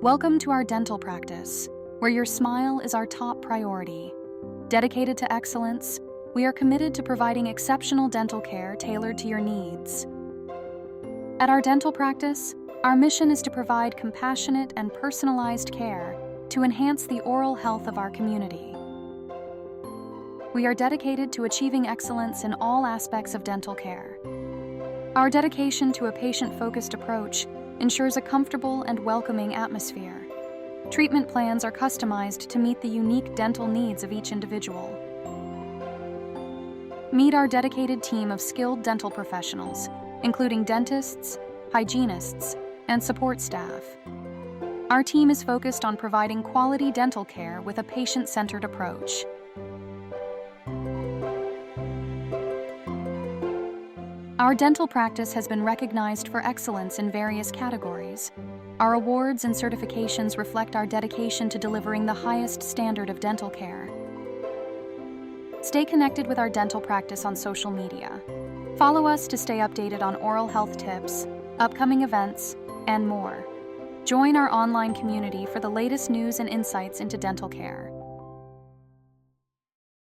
Welcome to our dental practice, where your smile is our top priority. Dedicated to excellence, we are committed to providing exceptional dental care tailored to your needs. At our dental practice, our mission is to provide compassionate and personalized care to enhance the oral health of our community. We are dedicated to achieving excellence in all aspects of dental care. Our dedication to a patient-focused approach ensures a comfortable and welcoming atmosphere. Treatment plans are customized to meet the unique dental needs of each individual. Meet our dedicated team of skilled dental professionals, including dentists, hygienists, and support staff. Our team is focused on providing quality dental care with a patient-centered approach. Our dental practice has been recognized for excellence in various categories. Our awards and certifications reflect our dedication to delivering the highest standard of dental care. Stay connected with our dental practice on social media. Follow us to stay updated on oral health tips, upcoming events, and more. Join our online community for the latest news and insights into dental care.